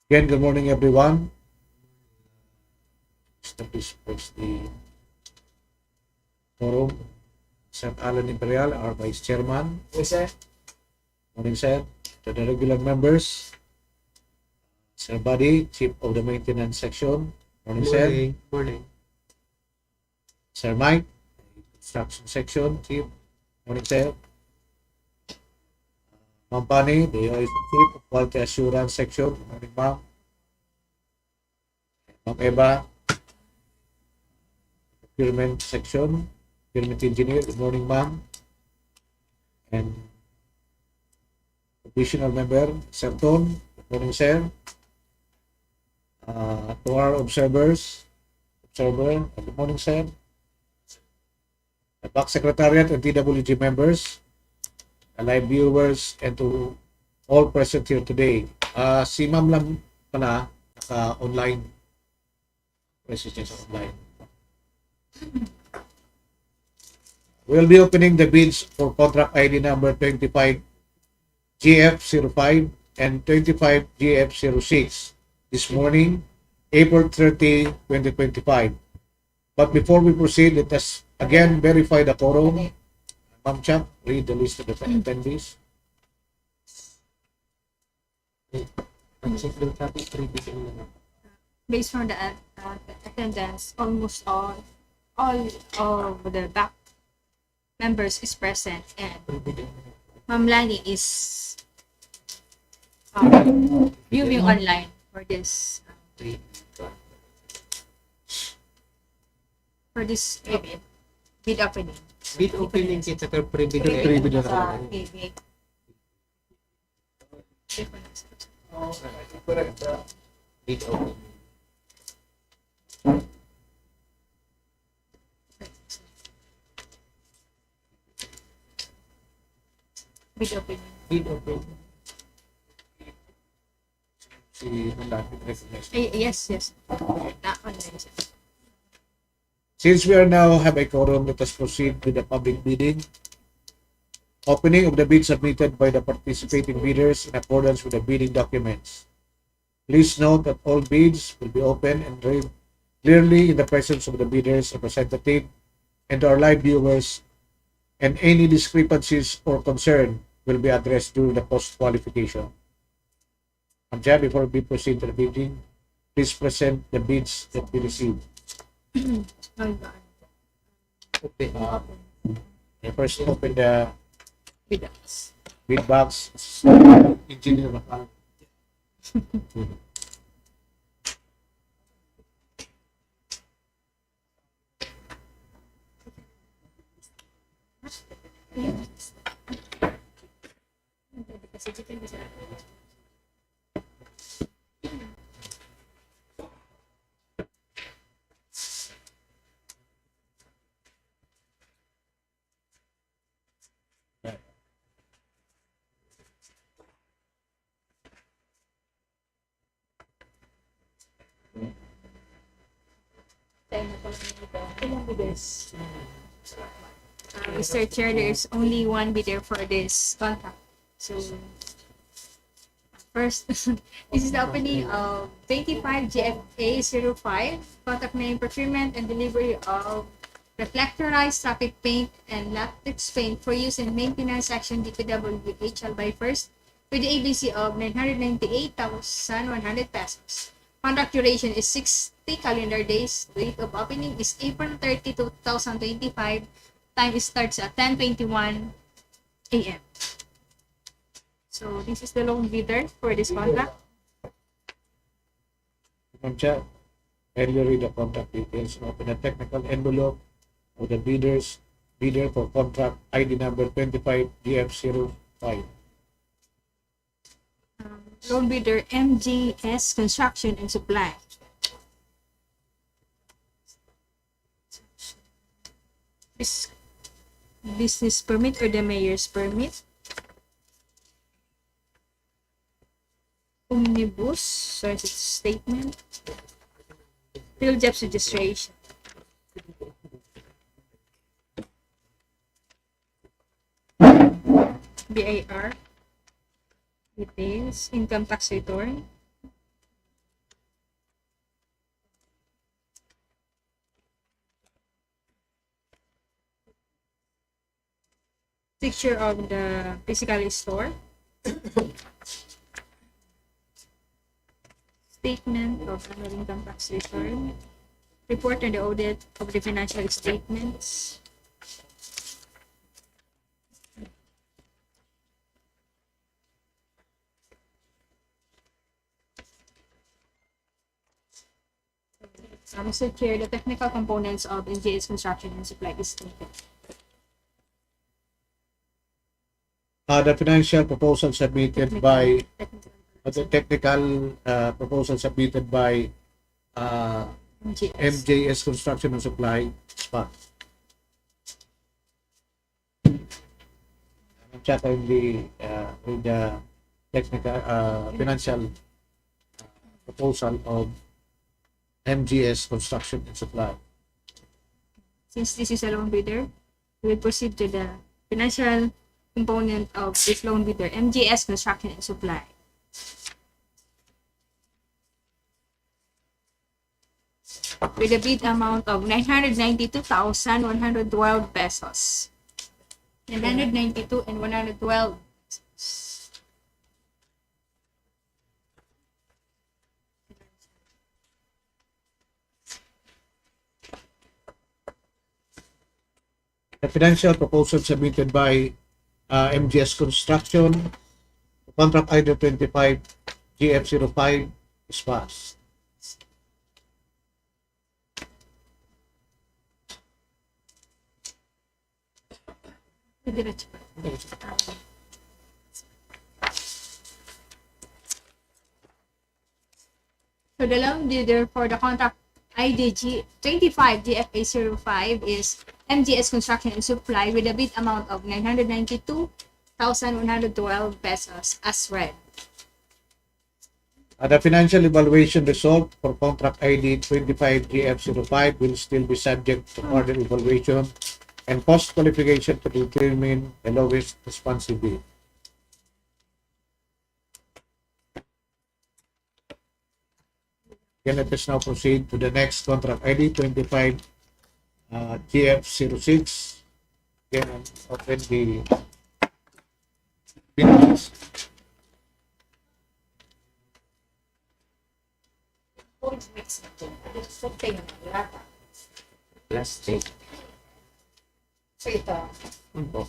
Again, good morning, everyone. Establish the forum. Sir Alan Imperial, our Vice Chairman. Yes, sir. Morning, sir. To the regular members, Sir Buddy, Chief of the Maintenance Section. Morning, sir. Morning. Sir Mike, Construction Section, Chief. Morning, sir. Ma'am Pani, DEO Chief of Quality Assurance Section. Morning, ma'am. Ma'am Eva, Procurement Section, Procurement Engineer. Good morning, ma'am. And additional member, Sir Ton. Good morning, sir. To our observer, good morning, sir. The back secretariat and DWG members, live viewers, and to all present here today. Si ma'am lang pala, naka-online. Present niya sa online. We'll be opening the bids for contract ID number 25 GF05 and 25 GF06 this morning, April 30, 2025. But before we proceed, let us again verify the quorum. Ma'am Chap, read the list of the attendees. Based on the attendance, almost all of the back members is present, and Ma'am Lani is viewing online for this bid opening. Bid opening kita ke pre-bid Sa TV. Bid opening. Bid opening. Bid opening. Si Mandapit recognized. Yes. Na online siya. Since we are now have a quorum, let us proceed with the public bidding. Opening of the bid submitted by the participating bidders in accordance with the bidding documents. Please note that all bids will be open and read clearly in the presence of the bidders' representative and to our live viewers, and any discrepancies or concern will be addressed during the post-qualification. Anja, before we proceed to the bidding, please present the bids that we received. Open. First, open the Bids. bid box. Engineer Bakal. Mr. Chair, there is only one bidder for this contract. So, first, this is the opening of 25 GFA05, contract name procurement and delivery of reflectorized traffic paint and latex paint for use in maintenance section DPWH Albay first, with the ABC of 998,100 pesos. Contract duration is 60 calendar days. Date of opening is April 30, 2025. Time starts at 10:21 a.m. So this is the lone bidder for this contract. Ma'am Cha, kindly read the contract details and open a technical envelope of the bidder for contract ID number 25 GF05 5. Loan bidder MGS Construction and Supply. Is business permit or the mayor's permit? Omnibus source statement. Field jobs registration. BAR. Details. Income tax return. Picture of the physical store. Statement of annual income tax return. Report on the audit of the financial statements. Mr. Chair, the technical components of NGS Construction and Supply is stated. The financial proposal submitted by Technical the technical proposal submitted by NGS. MJS Construction and Supply SPA. Check on with the technical financial proposal of MGS Construction and Supply. Since this is a loan bidder, we will proceed to the financial component of this loan bidder, MGS Construction and Supply. With a bid amount of 992,112 pesos. 992 and 112 pesos. The financial proposal submitted by MGS Construction, contract ID 25 GF05 is passed. Diretso pa. So the loan bidder for the contract IDG 25 DFA05 is MGS Construction and Supply with a bid amount of 992,112 pesos as read. The financial evaluation result for contract ID 25 GF05 will still be subject to further evaluation and post qualification to determine the lowest responsive bid. Then let us now proceed to the next contract ID 25 GF06. Again, open the bid list. COLDMIX ito. Ito yung lata. Plastic. So ito. Opo.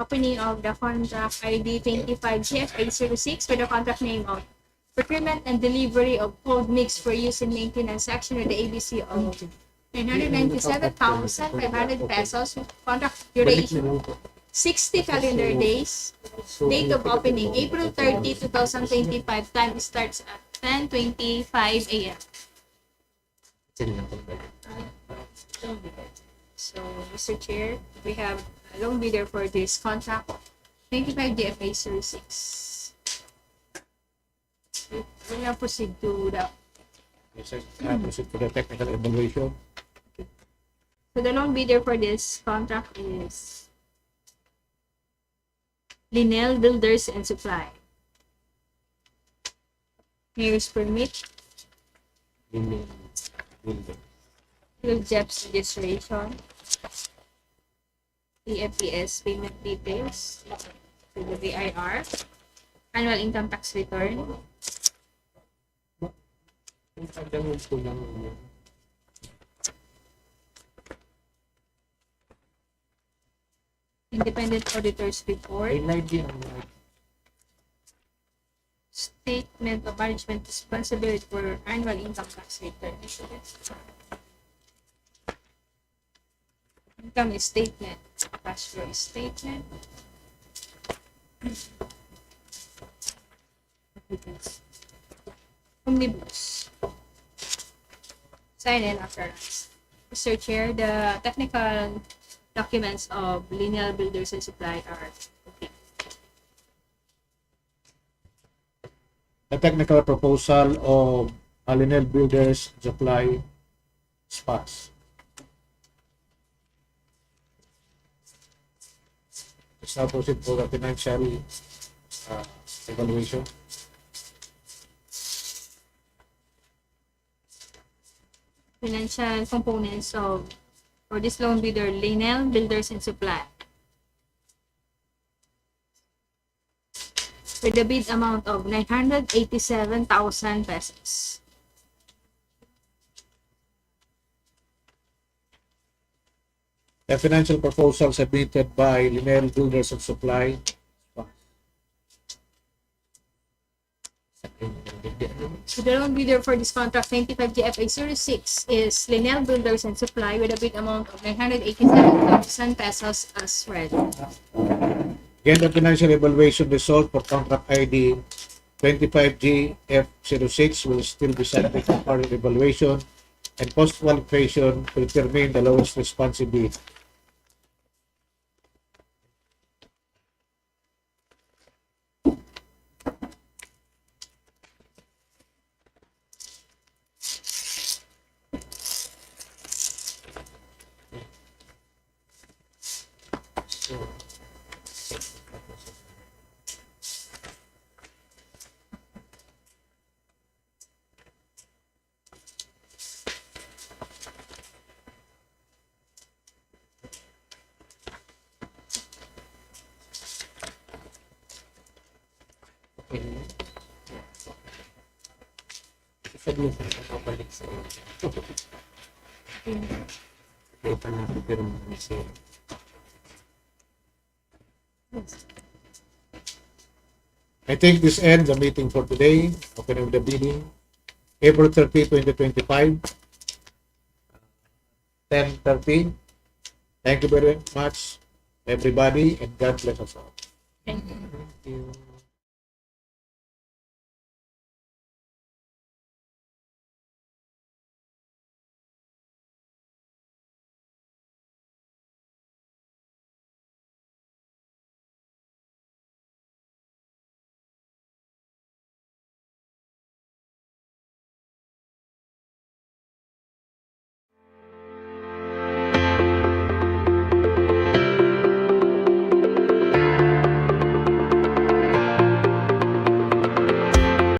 Opening of the contract ID 25 GF806 for the contract name of Procurement and Delivery of COLDMIX for use in maintenance section with the ABC of 997,500 pesos. Contract duration 60 calendar days. Date of opening April 30, 2025. Time starts at 10:25 a.m. Sila lang po ba? So, Mr. Chair, we have a loan bidder for this contract 25 DFA 06. We will now proceed to the Yes, sir. Proceed to the technical evaluation. So the loan bidder for this contract is Linnell Builders and Supply. Mayor's permit, Building. Field Jobs registration, EFPS payment details to the VIR, annual income tax return, Yung pagdamag ko lang yun. independent auditor's Ay, report, live yan. Live. statement of management responsibility for annual income tax return. Income statement, cash flow statement. Omnibus. Sign and authorize. Mr. Chair, the technical documents of lineal builders and supply are okay. The technical proposal of Alinel Builders Supply SPAS. Let's now proceed for the financial evaluation. Financial components of for this loan bidder, Lienel Builders and Supply. With a bid amount of 987,000 pesos. The financial proposal submitted by Linel Builders of Supply. So the loan bidder for this contract 25 GFA 06 is Lienel Builders and Supply with a bid amount of 987,000 pesos as read. Again, the financial evaluation result for contract ID 25GF06 will still be subject to further evaluation and post-qualification to determine the lowest responsive bid. So, okay. I-submit na nakabalik sa iyo. Hindi pa napipirma na siya. I think this ends the meeting for today. Opening of the bidding. April 30, 2025. 10:30. Thank you very much, everybody, and God bless us all. Thank you. Thank you.